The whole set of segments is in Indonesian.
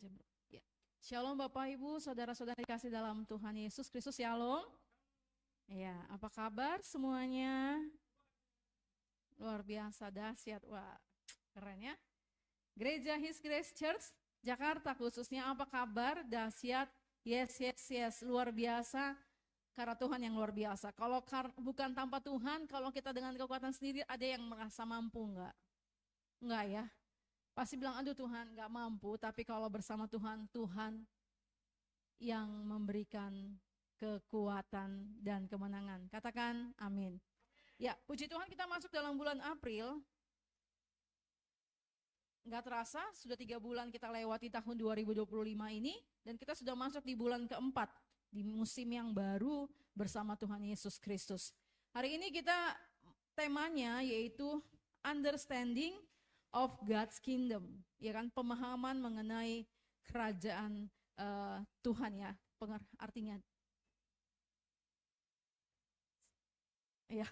aja bro. Ya. Shalom Bapak Ibu, saudara-saudara dikasih dalam Tuhan Yesus Kristus, shalom. Ya, apa kabar semuanya? Luar biasa, dahsyat, wah keren ya. Gereja His Grace Church Jakarta khususnya, apa kabar? Dahsyat, yes, yes, yes, luar biasa. Karena Tuhan yang luar biasa. Kalau bukan tanpa Tuhan, kalau kita dengan kekuatan sendiri, ada yang merasa mampu enggak? Enggak ya. Pasti bilang, aduh Tuhan enggak mampu. Tapi kalau bersama Tuhan, Tuhan yang memberikan kekuatan dan kemenangan. Katakan amin. Ya, puji Tuhan, kita masuk dalam bulan April. Enggak terasa, sudah 3 bulan kita lewati tahun 2025 ini. Dan kita sudah masuk di bulan keempat. Di musim yang baru bersama Tuhan Yesus Kristus. Hari ini kita temanya yaitu understanding of God's kingdom, ya kan, pemahaman mengenai kerajaan Tuhan ya, artinya. Ya,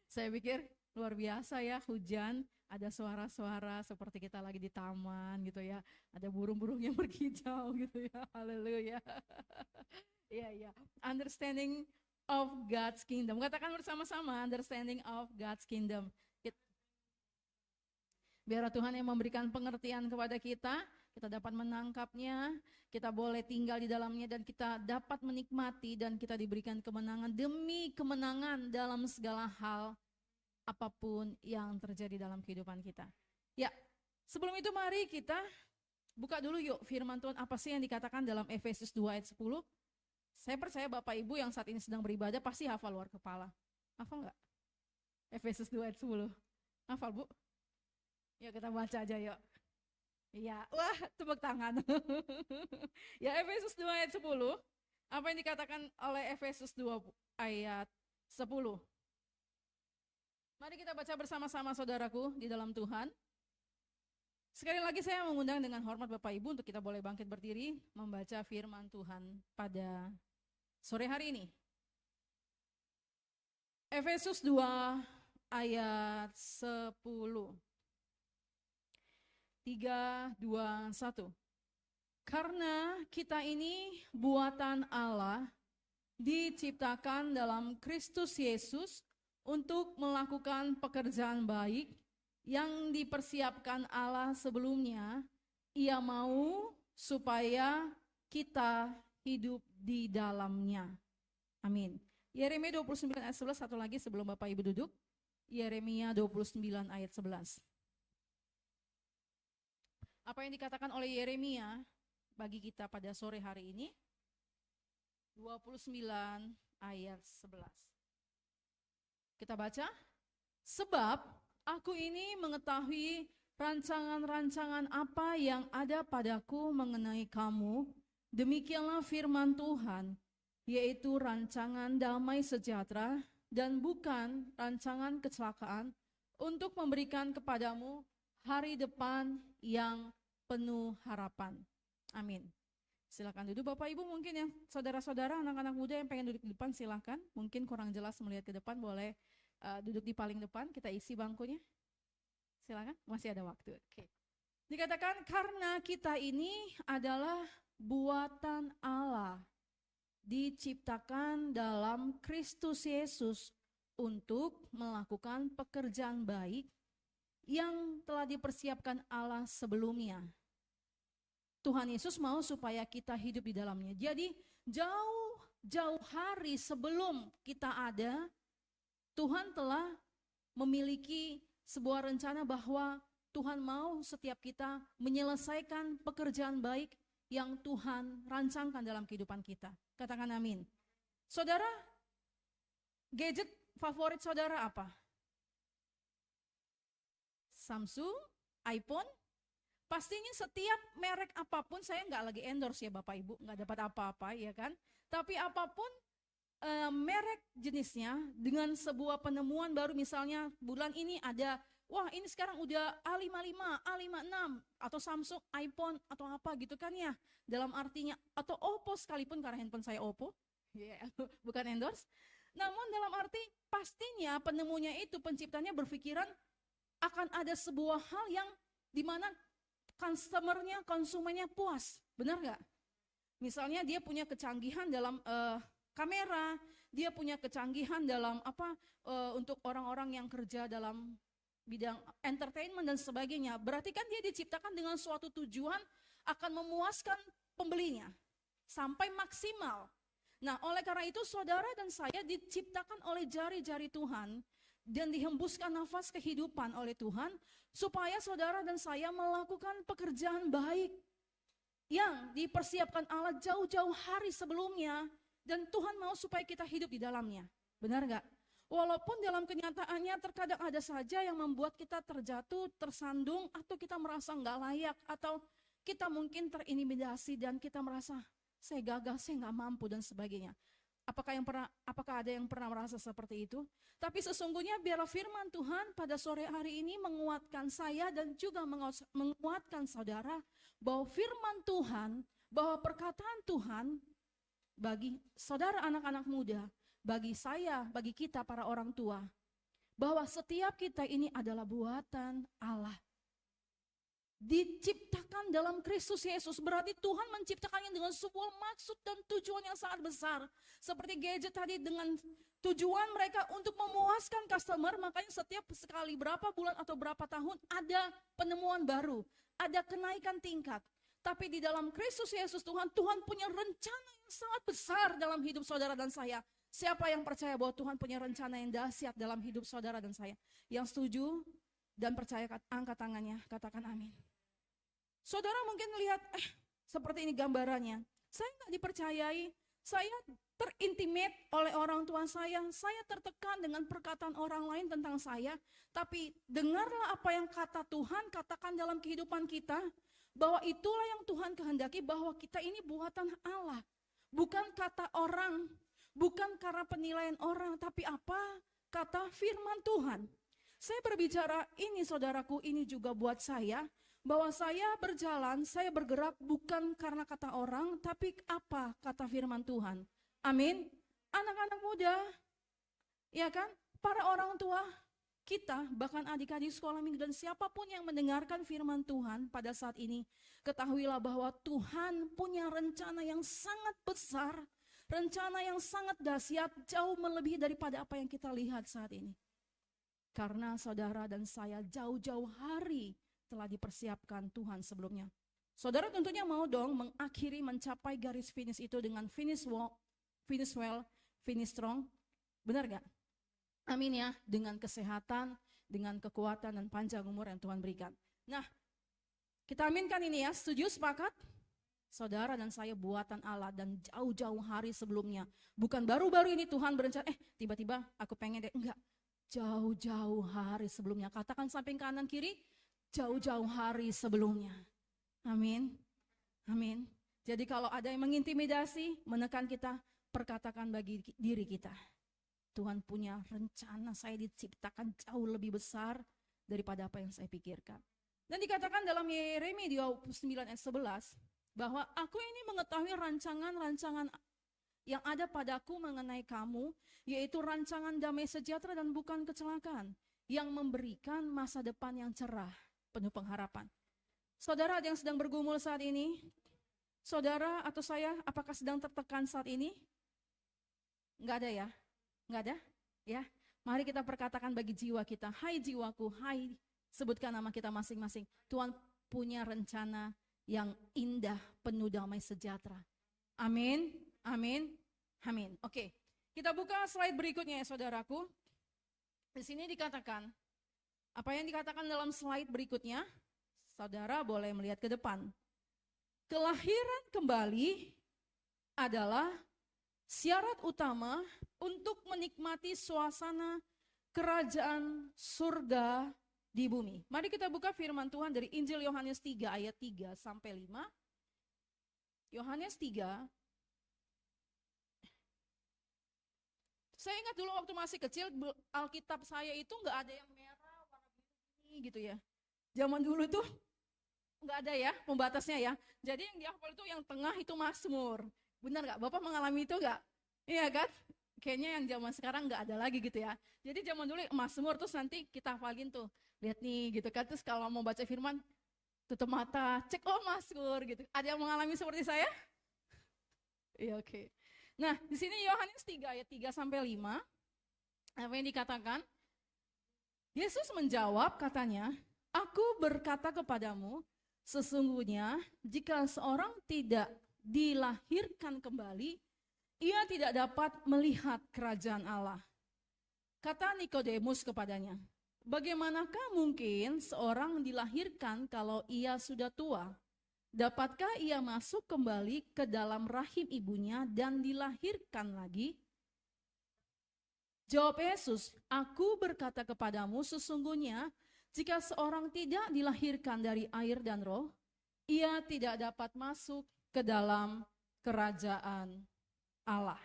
saya pikir luar biasa ya, hujan, ada suara-suara seperti kita lagi di taman gitu ya, ada burung-burung yang berkicau gitu ya, haleluya. Iya, iya. Understanding of God's kingdom. Katakan bersama-sama, understanding of God's kingdom. Biar Tuhan yang memberikan pengertian kepada kita dapat menangkapnya, kita boleh tinggal di dalamnya, dan kita dapat menikmati, dan kita diberikan kemenangan demi kemenangan dalam segala hal, apapun yang terjadi dalam kehidupan kita. Ya, sebelum itu mari kita buka dulu yuk firman Tuhan, apa sih yang dikatakan dalam Efesus 2 ayat 10. Saya percaya Bapak Ibu yang saat ini sedang beribadah pasti hafal luar kepala. Hafal enggak? Efesus 2 ayat 10. Hafal Bu? Yuk kita baca aja yuk. Iya, wah tepuk tangan. Ya, Efesus 2 ayat 10. Apa yang dikatakan oleh Efesus 2 ayat 10? Mari kita baca bersama-sama saudaraku di dalam Tuhan. Sekali lagi saya mengundang dengan hormat Bapak Ibu untuk kita boleh bangkit berdiri membaca firman Tuhan pada sore hari ini. Efesus 2 ayat 10. 3, 2, 1. Karena kita ini buatan Allah, diciptakan dalam Kristus Yesus untuk melakukan pekerjaan baik yang dipersiapkan Allah sebelumnya. Ia mau supaya kita hidup di dalamnya. Amin. Yeremia 29 ayat 11, satu lagi sebelum Bapak Ibu duduk. Yeremia 29 ayat 11. Apa yang dikatakan oleh Yeremia bagi kita pada sore hari ini? 29 ayat 11. Kita baca. Sebab aku ini mengetahui rancangan-rancangan apa yang ada padaku mengenai kamu. Demikianlah firman Tuhan, yaitu rancangan damai sejahtera dan bukan rancangan kecelakaan, untuk memberikan kepadamu hari depan yang penuh harapan. Amin. Silakan duduk Bapak Ibu, mungkin yang saudara-saudara, anak-anak muda yang pengen duduk di depan silakan. Mungkin kurang jelas melihat ke depan, boleh duduk di paling depan, kita isi bangkunya. Silakan, masih ada waktu. Oke. Dikatakan karena kita ini adalah buatan Allah, diciptakan dalam Kristus Yesus untuk melakukan pekerjaan baik yang telah dipersiapkan Allah sebelumnya. Tuhan Yesus mau supaya kita hidup di dalamnya. Jadi jauh-jauh hari sebelum kita ada, Tuhan telah memiliki sebuah rencana bahwa Tuhan mau setiap kita menyelesaikan pekerjaan baik yang Tuhan rancangkan dalam kehidupan kita. Katakan amin. Saudara, gadget favorit saudara apa? Samsung, iPhone, pastinya setiap merek apapun, saya nggak lagi endorse ya Bapak Ibu, nggak dapat apa-apa ya kan. Tapi apapun merek jenisnya dengan sebuah penemuan baru, misalnya bulan ini ada, wah ini sekarang udah A55, A56, atau Samsung, iPhone, atau apa gitu kan ya. Dalam artinya, atau Oppo sekalipun karena handphone saya Oppo, bukan endorse. Namun dalam arti pastinya penemunya itu, penciptanya berpikiran akan ada sebuah hal yang dimana customernya, konsumennya puas. Benar nggak? Misalnya dia punya kecanggihan dalam kamera, dia punya kecanggihan dalam untuk orang-orang yang kerja dalam bidang entertainment dan sebagainya. Berarti kan dia diciptakan dengan suatu tujuan akan memuaskan pembelinya sampai maksimal. Nah, oleh karena itu saudara dan saya diciptakan oleh jari-jari Tuhan dan dihembuskan nafas kehidupan oleh Tuhan supaya saudara dan saya melakukan pekerjaan baik yang dipersiapkan Allah jauh-jauh hari sebelumnya, dan Tuhan mau supaya kita hidup di dalamnya. Benar gak? Walaupun dalam kenyataannya terkadang ada saja yang membuat kita terjatuh, tersandung, atau kita merasa gak layak, atau kita mungkin terintimidasi dan kita merasa saya gagal, saya gak mampu dan sebagainya. Apakah ada yang pernah merasa seperti itu? Tapi sesungguhnya biarlah firman Tuhan pada sore hari ini menguatkan saya dan juga menguatkan saudara bahwa firman Tuhan, bahwa perkataan Tuhan bagi saudara anak-anak muda, bagi saya, bagi kita para orang tua, bahwa setiap kita ini adalah buatan Allah. Diciptakan dalam Kristus Yesus, berarti Tuhan menciptakannya dengan sebuah maksud dan tujuan yang sangat besar. Seperti gadget tadi dengan tujuan mereka untuk memuaskan customer, makanya setiap sekali berapa bulan atau berapa tahun ada penemuan baru, ada kenaikan tingkat. Tapi di dalam Kristus Yesus Tuhan punya rencana yang sangat besar dalam hidup saudara dan saya. Siapa yang percaya bahwa Tuhan punya rencana yang dahsyat dalam hidup saudara dan saya? Yang setuju dan percaya, angkat tangannya, katakan amin. Saudara mungkin melihat, seperti ini gambarannya. Saya nggak dipercayai, saya terintimate oleh orang tua saya tertekan dengan perkataan orang lain tentang saya. Tapi dengarlah apa yang kata Tuhan katakan dalam kehidupan kita, bahwa itulah yang Tuhan kehendaki, bahwa kita ini buatan Allah. Bukan kata orang, bukan karena penilaian orang, tapi apa kata firman Tuhan. Saya berbicara ini saudaraku, ini juga buat saya, bahwa saya berjalan, saya bergerak bukan karena kata orang, tapi apa kata firman Tuhan. Amin. Anak-anak muda, ya kan, para orang tua kita, bahkan adik-adik sekolah minggu dan siapapun yang mendengarkan firman Tuhan pada saat ini, ketahuilah bahwa Tuhan punya rencana yang sangat besar, rencana yang sangat dahsyat, jauh melebihi daripada apa yang kita lihat saat ini. Karena saudara dan saya jauh-jauh hari telah dipersiapkan Tuhan sebelumnya. Saudara tentunya mau dong mengakhiri, mencapai garis finish itu dengan finish well, finish strong. Benar gak? Amin ya, dengan kesehatan, dengan kekuatan dan panjang umur yang Tuhan berikan. Nah, kita aminkan ini ya, setuju, sepakat? Saudara dan saya buatan Allah dan jauh-jauh hari sebelumnya. Bukan baru-baru ini Tuhan berencana, tiba-tiba aku pengen deh, enggak. Jauh-jauh hari sebelumnya, katakan samping kanan kiri, jauh-jauh hari sebelumnya. Amin. Amin. Jadi kalau ada yang mengintimidasi, menekan kita, perkatakan bagi diri kita, Tuhan punya rencana, saya diciptakan jauh lebih besar daripada apa yang saya pikirkan. Dan dikatakan dalam Yeremia 29 ayat 11, bahwa aku ini mengetahui rancangan-rancangan yang ada padaku mengenai kamu, yaitu rancangan damai sejahtera dan bukan kecelakaan, yang memberikan masa depan yang cerah, penuh pengharapan. Saudara yang sedang bergumul saat ini, saudara atau saya, apakah sedang tertekan saat ini? Enggak ada ya? Enggak ada? Ya, mari kita perkatakan bagi jiwa kita, hai jiwaku, hai, sebutkan nama kita masing-masing. Tuhan punya rencana yang indah, penuh damai sejahtera. Amin, amin, amin. Oke, kita buka slide berikutnya ya saudaraku. Di sini dikatakan, apa yang dikatakan dalam slide berikutnya, saudara boleh melihat ke depan. Kelahiran kembali adalah syarat utama untuk menikmati suasana kerajaan surga di bumi. Mari kita buka firman Tuhan dari Injil Yohanes 3 ayat 3 sampai 5. Yohanes 3. Saya ingat dulu waktu masih kecil, Alkitab saya itu nggak ada yang merah, warna biru gitu ya. Zaman dulu tuh nggak ada ya pembatasnya ya. Jadi yang dihafal itu yang tengah itu Mazmur. Benar nggak? Bapak mengalami itu nggak? Iya kan? Kayaknya yang zaman sekarang nggak ada lagi gitu ya. Jadi zaman dulu Mazmur terus nanti kita hafalin tuh. Lihat nih gitu kan. Terus kalau mau baca firman, tutup mata, cek, oh Mazmur gitu. Ada yang mengalami seperti saya? Iya, oke. Nah, di sini Yohanes 3 ayat 3 sampai 5, apa yang dikatakan? Yesus menjawab katanya, aku berkata kepadamu, sesungguhnya jika seorang tidak dilahirkan kembali, ia tidak dapat melihat kerajaan Allah. Kata Nikodemus kepadanya, bagaimanakah mungkin seorang dilahirkan kalau ia sudah tua? Dapatkah ia masuk kembali ke dalam rahim ibunya dan dilahirkan lagi? Jawab Yesus, aku berkata kepadamu sesungguhnya jika seorang tidak dilahirkan dari air dan roh, ia tidak dapat masuk ke dalam kerajaan Allah.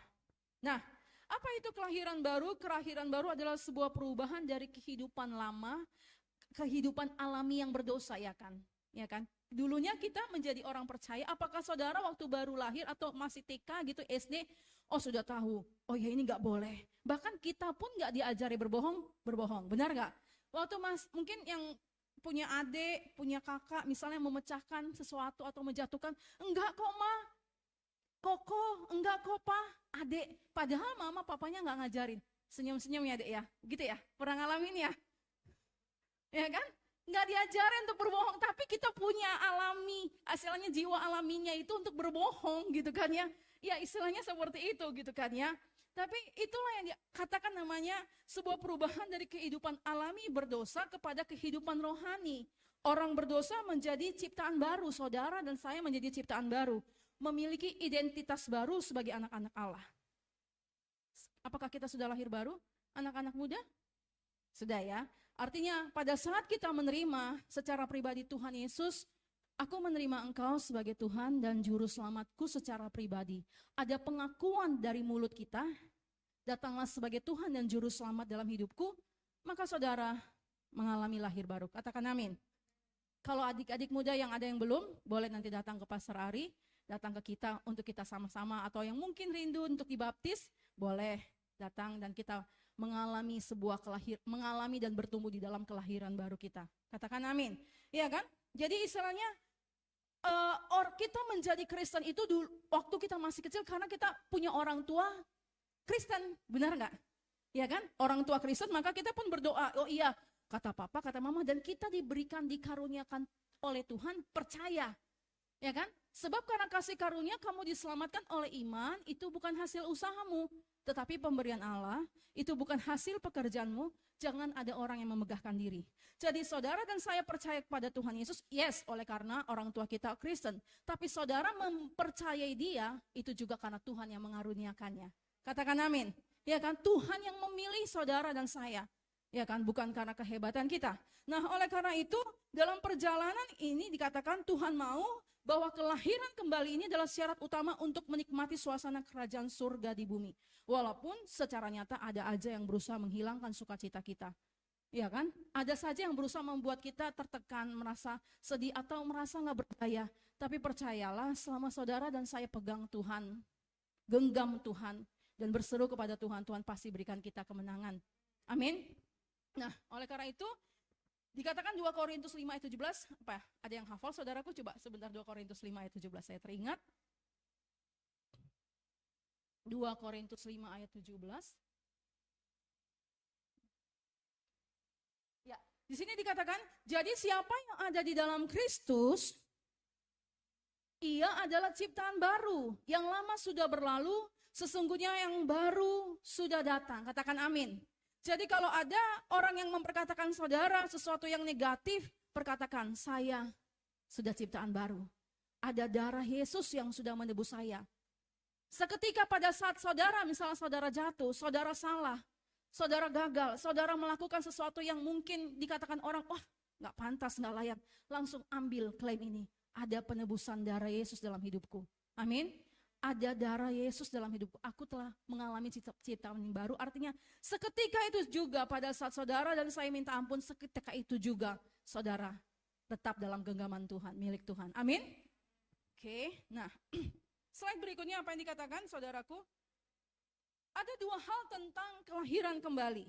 Nah, apa itu kelahiran baru? Kelahiran baru adalah sebuah perubahan dari kehidupan lama, kehidupan alami yang berdosa, ya kan? Ya kan? Dulunya kita menjadi orang percaya, apakah saudara waktu baru lahir atau masih TK gitu, SD, oh sudah tahu, oh ya ini nggak boleh. Bahkan kita pun nggak diajari berbohong, benar nggak? Waktu mungkin yang punya adik, punya kakak, misalnya memecahkan sesuatu atau menjatuhkan, enggak kok ma, koko, enggak kok pa, adik. Padahal mama papanya nggak ngajarin, senyum-senyum ya adik ya, gitu ya, pernah ngalamin ya? Ya kan? Nggak diajarin untuk berbohong, tapi kita punya alami, istilahnya jiwa alaminya itu untuk berbohong gitu kan ya. Ya istilahnya seperti itu gitu kan ya. Tapi itulah yang dikatakan namanya sebuah perubahan dari kehidupan alami berdosa kepada kehidupan rohani. Orang berdosa menjadi ciptaan baru, saudara dan saya menjadi ciptaan baru. Memiliki identitas baru sebagai anak-anak Allah. Apakah kita sudah lahir baru? Anak-anak muda? Sudah ya. Artinya pada saat kita menerima secara pribadi Tuhan Yesus, aku menerima Engkau sebagai Tuhan dan Juru Selamatku secara pribadi. Ada pengakuan dari mulut kita, datanglah sebagai Tuhan dan Juru Selamat dalam hidupku, maka saudara mengalami lahir baru. Katakan amin. Kalau adik-adik muda yang ada yang belum, boleh nanti datang ke Pastor Ari, datang ke kita untuk kita sama-sama, atau yang mungkin rindu untuk dibaptis, boleh datang dan kita mengalami sebuah mengalami dan bertumbuh di dalam kelahiran baru kita. Katakan amin. Iya kan? Jadi istilahnya kita menjadi Kristen itu dulu, waktu kita masih kecil karena kita punya orang tua Kristen, benar nggak? Iya kan? Orang tua Kristen, maka kita pun berdoa. Oh iya, kata papa, kata mama, dan kita diberikan, dikaruniakan oleh Tuhan percaya. Ya kan? Sebab karena kasih karunia kamu diselamatkan oleh iman, itu bukan hasil usahamu, tetapi pemberian Allah, itu bukan hasil pekerjaanmu, jangan ada orang yang memegahkan diri. Jadi saudara dan saya percaya kepada Tuhan Yesus, yes, oleh karena orang tua kita Kristen. Tapi saudara mempercayai dia, itu juga karena Tuhan yang mengaruniakannya. Katakan amin. Ya kan, Tuhan yang memilih saudara dan saya. Ya kan, bukan karena kehebatan kita. Nah, oleh karena itu, dalam perjalanan ini dikatakan Tuhan mau bahwa kelahiran kembali ini adalah syarat utama untuk menikmati suasana kerajaan surga di bumi. Walaupun secara nyata ada aja yang berusaha menghilangkan sukacita kita. Ya kan? Ada saja yang berusaha membuat kita tertekan, merasa sedih atau merasa nggak berdaya. Tapi percayalah, selama saudara dan saya pegang Tuhan, genggam Tuhan, dan berseru kepada Tuhan, Tuhan pasti berikan kita kemenangan. Amin. Nah, oleh karena itu, dikatakan 2 Korintus 5 ayat 17, apa? Ada yang hafal saudaraku? Coba sebentar 2 Korintus 5 ayat 17, saya teringat. 2 Korintus 5 ayat 17. Ya, di sini dikatakan, jadi siapa yang ada di dalam Kristus, ia adalah ciptaan baru. Yang lama sudah berlalu, sesungguhnya yang baru sudah datang. Katakan amin. Jadi kalau ada orang yang memperkatakan saudara sesuatu yang negatif, perkatakan, saya sudah ciptaan baru. Ada darah Yesus yang sudah menebus saya. Seketika pada saat saudara, misalnya saudara jatuh, saudara salah, saudara gagal, saudara melakukan sesuatu yang mungkin dikatakan orang, wah gak pantas, gak layak. Langsung ambil klaim ini. Ada penebusan darah Yesus dalam hidupku. Amin. Ada darah Yesus dalam hidupku. Aku telah mengalami ciptaan yang baru. Artinya seketika itu juga pada saat saudara dan saya minta ampun, seketika itu juga saudara tetap dalam genggaman Tuhan, milik Tuhan. Amin. Oke, nah slide berikutnya apa yang dikatakan saudaraku? Ada 2 hal tentang kelahiran kembali.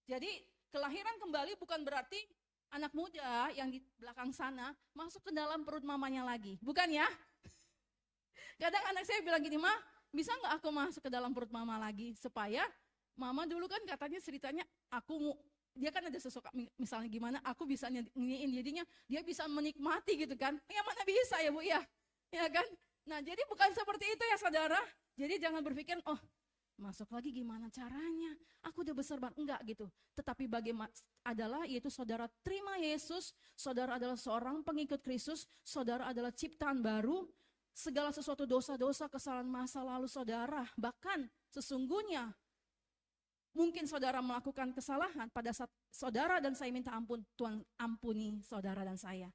Jadi kelahiran kembali bukan berarti anak muda yang di belakang sana masuk ke dalam perut mamanya lagi. Bukan ya? Kadang anak saya bilang gini, "Ma, bisa nggak aku masuk ke dalam perut mama lagi?" Supaya mama dulu kan katanya ceritanya dia kan ada sesuatu misalnya gimana aku bisa nyanyiin jadinya dia bisa menikmati gitu kan. Yang mana bisa ya Bu ya? Ya kan? Nah, jadi bukan seperti itu ya saudara. Jadi jangan berpikir, "Oh, masuk lagi gimana caranya? Aku udah besar banget." Enggak gitu. Tetapi bagaimana adalah yaitu saudara terima Yesus, saudara adalah seorang pengikut Kristus, saudara adalah ciptaan baru, segala sesuatu dosa-dosa, kesalahan masa lalu saudara, bahkan sesungguhnya mungkin saudara melakukan kesalahan pada saat saudara dan saya minta ampun, Tuhan ampuni saudara dan saya.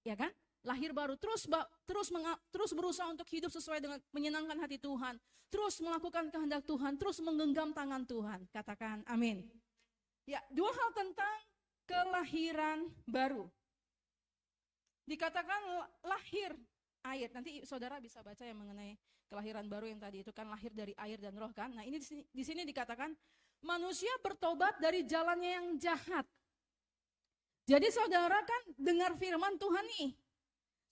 Ya kan? Lahir baru, terus berusaha untuk hidup sesuai dengan menyenangkan hati Tuhan, terus melakukan kehendak Tuhan, terus menggenggam tangan Tuhan. Katakan amin. Ya, 2 hal tentang kelahiran baru. Dikatakan lahir air. Nanti saudara bisa baca yang mengenai kelahiran baru yang tadi itu kan lahir dari air dan roh kan. Nah, ini di sini dikatakan manusia bertobat dari jalannya yang jahat. Jadi saudara kan dengar firman Tuhan nih.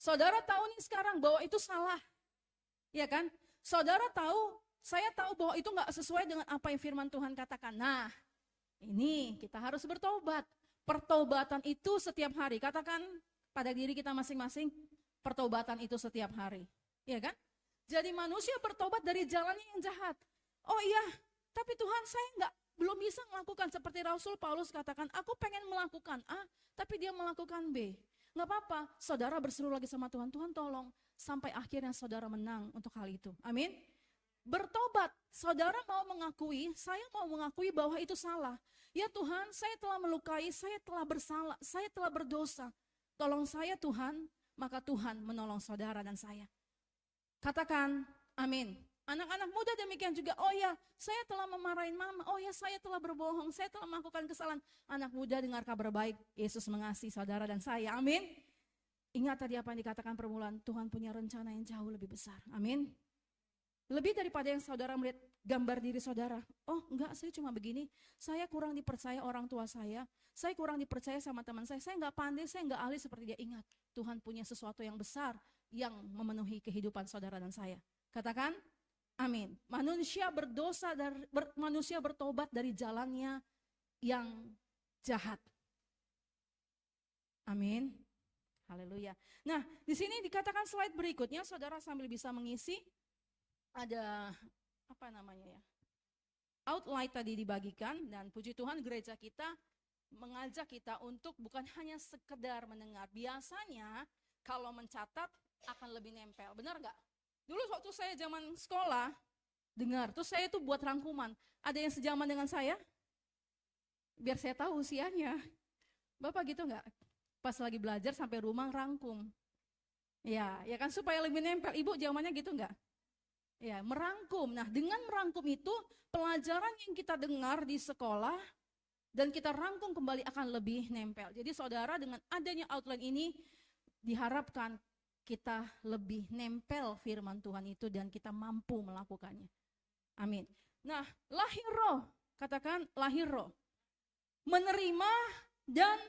Saudara tahu nih sekarang bahwa itu salah. Ya kan? Saudara tahu, saya tahu bahwa itu enggak sesuai dengan apa yang firman Tuhan katakan. Nah, ini kita harus bertobat. Pertobatan itu setiap hari. Katakan pada diri kita masing-masing, pertobatan itu setiap hari. Ya kan? Jadi manusia bertobat dari jalannya yang jahat. Oh iya, tapi Tuhan saya belum bisa melakukan seperti Rasul Paulus katakan, aku pengen melakukan A, tapi dia melakukan B. Nggak apa-apa, saudara berseru lagi sama Tuhan, Tuhan tolong, sampai akhirnya saudara menang untuk hal itu. Amin. Bertobat, saudara mau mengakui, saya mau mengakui bahwa itu salah. Ya Tuhan, saya telah melukai, saya telah bersalah, saya telah berdosa. Tolong saya Tuhan, maka Tuhan menolong saudara dan saya. Katakan amin. Anak-anak muda demikian juga, oh ya saya telah memarahin mama, oh ya saya telah berbohong, saya telah melakukan kesalahan. Anak muda dengar kabar baik, Yesus mengasihi saudara dan saya, amin. Ingat tadi apa yang dikatakan permulaan, Tuhan punya rencana yang jauh lebih besar, amin. Lebih daripada yang saudara melihat gambar diri saudara, oh enggak saya cuma begini, saya kurang dipercaya orang tua saya kurang dipercaya sama teman saya enggak pandai, saya enggak ahli seperti dia. Ingat, Tuhan punya sesuatu yang besar yang memenuhi kehidupan saudara dan saya. Katakan amin. Manusia berdosa dan manusia bertobat dari jalannya yang jahat. Amin. Haleluya. Nah, di sini dikatakan slide berikutnya, saudara sambil bisa mengisi, ada apa namanya ya? Outline tadi dibagikan dan puji Tuhan gereja kita mengajak kita untuk bukan hanya sekedar mendengar. Biasanya kalau mencatat akan lebih nempel, benar nggak? Dulu waktu saya zaman sekolah, dengar, terus saya tuh buat rangkuman. Ada yang sejaman dengan saya? Biar saya tahu usianya. Bapak gitu nggak? Pas lagi belajar sampai rumah rangkum. Ya kan supaya lebih nempel. Ibu zamannya gitu nggak? Ya, merangkum. Nah, dengan merangkum itu, pelajaran yang kita dengar di sekolah, dan kita rangkum kembali akan lebih nempel. Jadi saudara dengan adanya outline ini, diharapkan kita lebih nempel firman Tuhan itu dan kita mampu melakukannya. Amin. Nah, lahir roh, katakan lahir roh. Menerima dan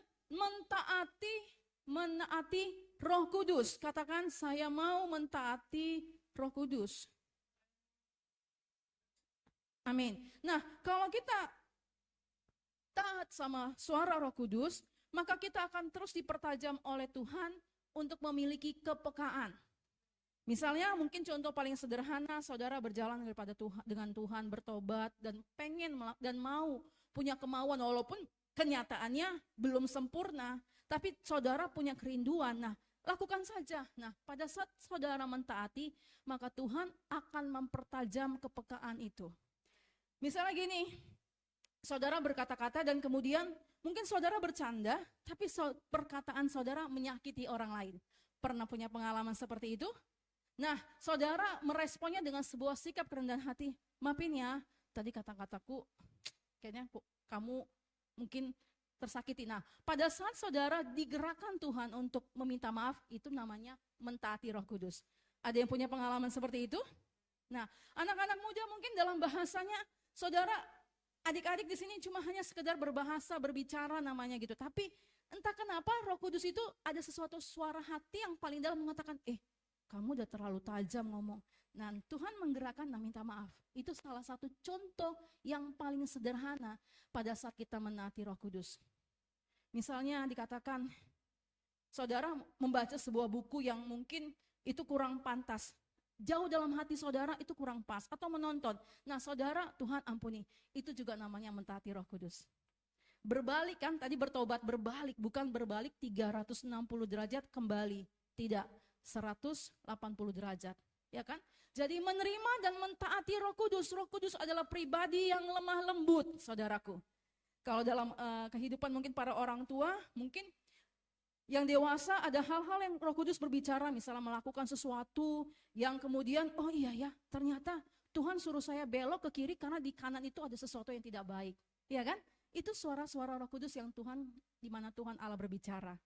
menaati Roh Kudus. Katakan saya mau mentaati Roh Kudus. Amin. Nah, kalau kita taat sama suara Roh Kudus, maka kita akan terus dipertajam oleh Tuhan untuk memiliki kepekaan. Misalnya mungkin contoh paling sederhana, saudara berjalan dengan Tuhan, bertobat dan pengen dan mau punya kemauan walaupun kenyataannya belum sempurna, tapi saudara punya kerinduan. Nah, lakukan saja. Nah, pada saat saudara mentaati, maka Tuhan akan mempertajam kepekaan itu. Misalnya gini, saudara berkata-kata dan kemudian mungkin saudara bercanda, tapi perkataan saudara menyakiti orang lain. Pernah punya pengalaman seperti itu? Nah, saudara meresponnya dengan sebuah sikap kerendahan hati. Maafin ya, tadi kata-kataku kayaknya kamu mungkin tersakiti. Nah, pada saat saudara digerakkan Tuhan untuk meminta maaf, itu namanya mentaati Roh Kudus. Ada yang punya pengalaman seperti itu? Nah, anak-anak muda mungkin dalam bahasanya, saudara, adik-adik di sini cuma hanya sekedar berbahasa, berbicara namanya gitu. Tapi Entah kenapa Roh Kudus itu ada sesuatu suara hati yang paling dalam mengatakan, kamu udah terlalu tajam ngomong. Nah, Tuhan menggerakkan, nah minta maaf. Itu salah satu contoh yang paling sederhana pada saat kita menaati Roh Kudus. Misalnya dikatakan, saudara membaca sebuah buku yang mungkin itu kurang pantas. Jauh dalam hati saudara itu kurang pas. Atau menonton. Nah saudara, Tuhan ampuni. Itu juga namanya mentaati Roh Kudus. Berbalik kan, tadi bertobat berbalik. Bukan berbalik 360 derajat kembali. Tidak, 180 derajat. Ya kan? Jadi menerima dan mentaati Roh Kudus. Roh Kudus adalah pribadi yang lemah lembut, saudaraku. Kalau dalam kehidupan mungkin para orang tua, mungkin yang dewasa ada hal-hal yang Roh Kudus berbicara, misalnya melakukan sesuatu yang kemudian, oh iya ya, ternyata Tuhan suruh saya belok ke kiri karena di kanan itu ada sesuatu yang tidak baik. Ya kan? Itu suara-suara Roh Kudus yang Tuhan, di mana Tuhan Allah berbicara.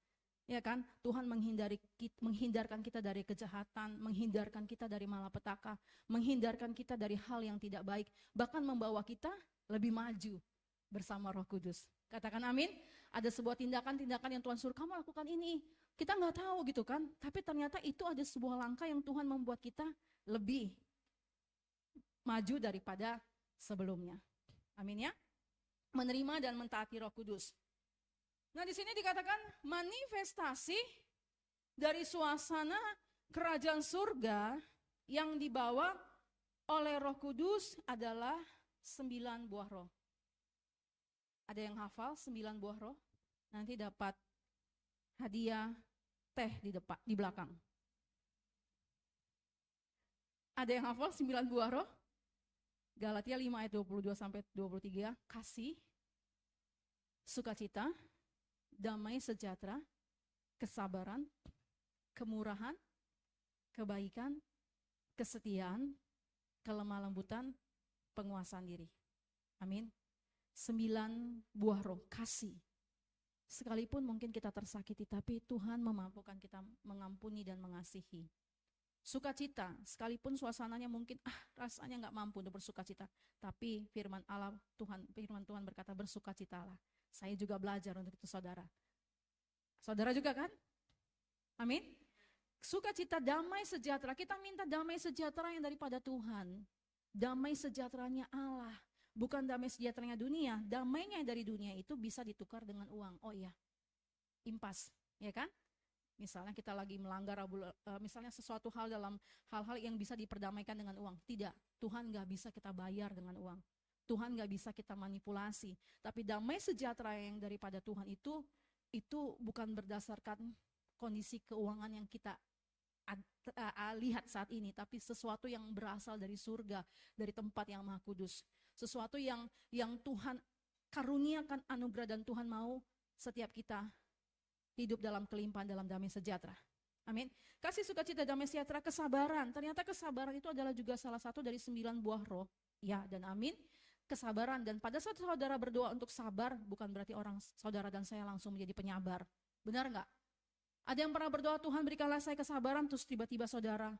Ya kan? Tuhan menghindarkan kita dari kejahatan, menghindarkan kita dari malapetaka, menghindarkan kita dari hal yang tidak baik, bahkan membawa kita lebih maju bersama Roh Kudus. Katakan amin. Ada sebuah tindakan-tindakan yang Tuhan suruh kamu lakukan ini. Kita nggak tahu gitu kan. Tapi ternyata itu ada sebuah langkah yang Tuhan membuat kita lebih maju daripada sebelumnya. Amin ya. Menerima dan mentaati Roh Kudus. Nah di sini dikatakan manifestasi dari suasana kerajaan surga yang dibawa oleh Roh Kudus adalah 9 buah roh. Ada yang hafal 9 buah roh? Nanti dapat hadiah teh di belakang. Ada yang hafal 9 buah roh? Galatia 5 ayat 22 sampai 23, kasih, sukacita, damai sejahtera, kesabaran, kemurahan, kebaikan, kesetiaan, kelemah lembutan, penguasaan diri. Amin. 9 buah roh, kasih. Sekalipun mungkin kita tersakiti, tapi Tuhan memampukan kita mengampuni dan mengasihi. Sukacita, sekalipun suasananya mungkin rasanya nggak mampu untuk bersukacita, tapi firman Tuhan berkata bersukacitalah. Saya juga belajar untuk itu saudara. Saudara juga kan? Amin. Sukacita, damai sejahtera. Kita minta damai sejahtera yang daripada Tuhan. Damai sejahteranya Allah. Bukan damai sejahteranya dunia, damainya dari dunia itu bisa ditukar dengan uang. Oh iya, impas, ya kan? Misalnya kita lagi melanggar, misalnya sesuatu hal dalam hal-hal yang bisa diperdamaikan dengan uang. Tidak, Tuhan gak bisa kita bayar dengan uang. Tuhan gak bisa kita manipulasi. Tapi damai sejahtera yang daripada Tuhan itu bukan berdasarkan kondisi keuangan yang kita lihat saat ini, tapi sesuatu yang berasal dari surga, dari tempat yang maha kudus. Sesuatu yang Tuhan karuniakan anugerah dan Tuhan mau setiap kita hidup dalam kelimpahan, dalam damai sejahtera. Amin. Kasih, sukacita, damai sejahtera, kesabaran. Ternyata kesabaran itu adalah juga salah satu dari 9 buah roh. Ya dan amin. Kesabaran, dan pada saat saudara berdoa untuk sabar, bukan berarti saudara dan saya langsung menjadi penyabar. Benar nggak? Ada yang pernah berdoa, Tuhan berikanlah saya kesabaran, terus tiba-tiba saudara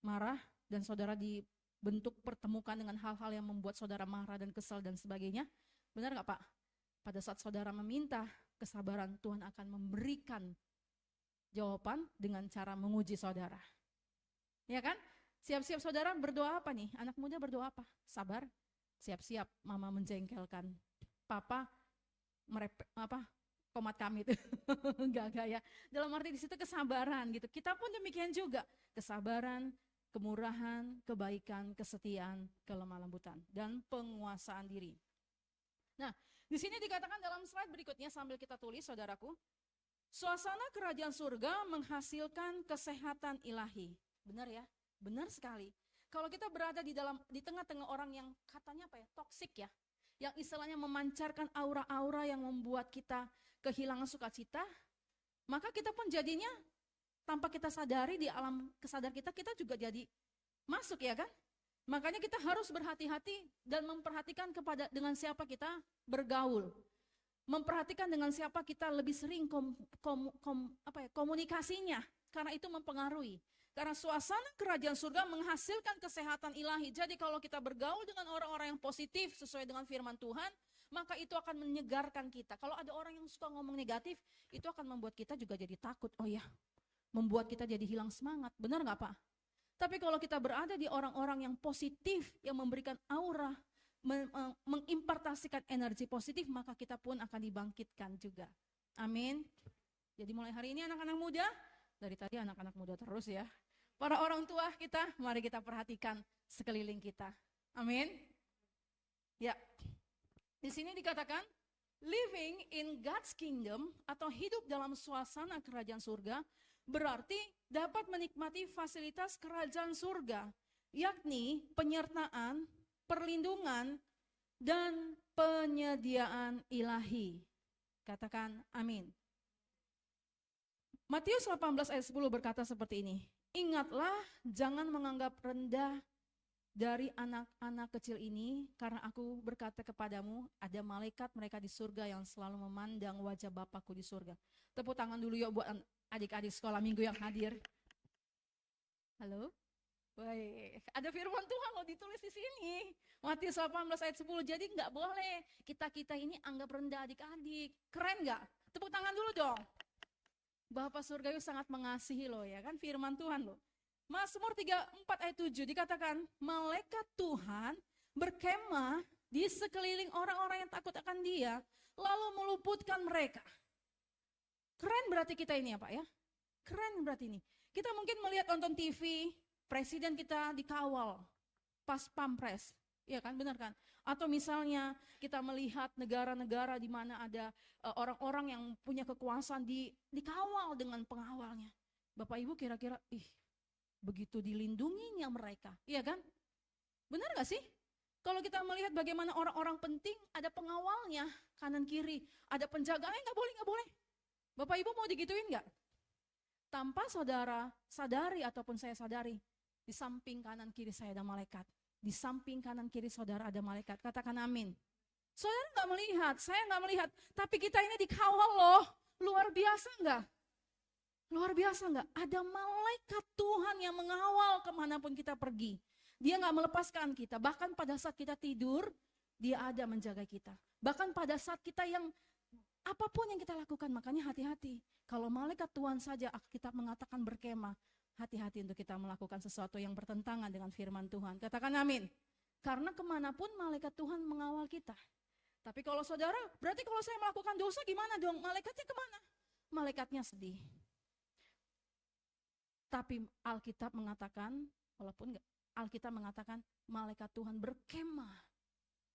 marah dan saudara dibentuk pertemukan dengan hal-hal yang membuat saudara marah dan kesal dan sebagainya. Benar nggak Pak? Pada saat saudara meminta kesabaran, Tuhan akan memberikan jawaban dengan cara menguji saudara. Ya kan? Siap-siap saudara berdoa apa nih? Anak muda berdoa apa? Sabar. Siap-siap mama menjengkelkan. Papa komat kami itu. Enggak ya. Dalam arti di situ kesabaran gitu. Kita pun demikian juga. Kesabaran, kemurahan, kebaikan, kesetiaan, kelemah lembutan, dan penguasaan diri. Nah, di sini dikatakan dalam slide berikutnya sambil kita tulis saudaraku. Suasana kerajaan surga menghasilkan kesehatan ilahi. Benar ya? Benar sekali. Kalau kita berada di tengah-tengah orang yang katanya toksik ya, yang istilahnya memancarkan aura-aura yang membuat kita kehilangan sukacita, maka kita pun jadinya tanpa kita sadari di alam kesadar kita juga jadi masuk ya kan? Makanya kita harus berhati-hati dan memperhatikan dengan siapa kita bergaul. Memperhatikan dengan siapa kita lebih sering komunikasinya, karena itu mempengaruhi. Karena suasana kerajaan surga menghasilkan kesehatan ilahi. Jadi kalau kita bergaul dengan orang-orang yang positif sesuai dengan firman Tuhan, maka itu akan menyegarkan kita. Kalau ada orang yang suka ngomong negatif, itu akan membuat kita juga jadi takut. Oh ya, membuat kita jadi hilang semangat. Benar nggak Pak? Tapi kalau kita berada di orang-orang yang positif, yang memberikan aura, mengimpartasikan energi positif, maka kita pun akan dibangkitkan juga. Amin. Jadi mulai hari ini anak-anak muda, dari tadi anak-anak muda terus ya. Para orang tua kita, mari kita perhatikan sekeliling kita. Amin. Ya. Di sini dikatakan living in God's kingdom atau hidup dalam suasana kerajaan surga berarti dapat menikmati fasilitas kerajaan surga, yakni penyertaan, perlindungan, dan penyediaan ilahi. Katakan amin. Matius 18 ayat 10 berkata seperti ini. Ingatlah, jangan menganggap rendah dari anak-anak kecil ini, karena aku berkata kepadamu, ada malaikat mereka di surga yang selalu memandang wajah Bapakku di surga. Tepuk tangan dulu yuk buat adik-adik sekolah minggu yang hadir. Halo? Baik, ada firman Tuhan loh ditulis di sini. Matius 18 ayat 10, jadi nggak boleh kita ini anggap rendah adik-adik. Keren nggak? Tepuk tangan dulu dong. Bapak surgawi sangat mengasihi loh ya kan, firman Tuhan loh. Mazmur 34 ayat 7 dikatakan, malaikat Tuhan berkemah di sekeliling orang-orang yang takut akan Dia, lalu meluputkan mereka. Keren berarti kita ini ya Pak ya. Keren berarti ini. Kita mungkin melihat nonton TV, presiden kita dikawal pas pampres. Iya kan, benar kan? Atau misalnya kita melihat negara-negara di mana ada orang-orang yang punya kekuasaan dikawal dengan pengawalnya. Bapak Ibu kira-kira, begitu dilindunginya mereka, iya kan? Benar gak sih? Kalau kita melihat bagaimana orang-orang penting ada pengawalnya kanan kiri, ada penjagaannya, nggak boleh. Bapak Ibu mau digituin nggak? Tanpa saudara sadari ataupun saya sadari, di samping kanan kiri saya ada malaikat. Di samping kanan kiri saudara ada malaikat. Katakan amin. Saudara nggak melihat, saya nggak melihat. Tapi kita ini dikawal loh. Luar biasa nggak? Luar biasa nggak? Ada malaikat Tuhan yang mengawal kemanapun kita pergi. Dia nggak melepaskan kita. Bahkan pada saat kita tidur, dia ada menjaga kita. Bahkan pada saat kita yang apapun yang kita lakukan, makanya hati-hati. Kalau malaikat Tuhan saja kita mengatakan berkemah, hati-hati untuk kita melakukan sesuatu yang bertentangan dengan firman Tuhan. Katakan amin. Karena kemanapun malaikat Tuhan mengawal kita. Tapi kalau saudara, berarti kalau saya melakukan dosa gimana dong? Malaikatnya kemana? Malaikatnya sedih. Tapi Alkitab mengatakan, walaupun Alkitab mengatakan malaikat Tuhan berkemah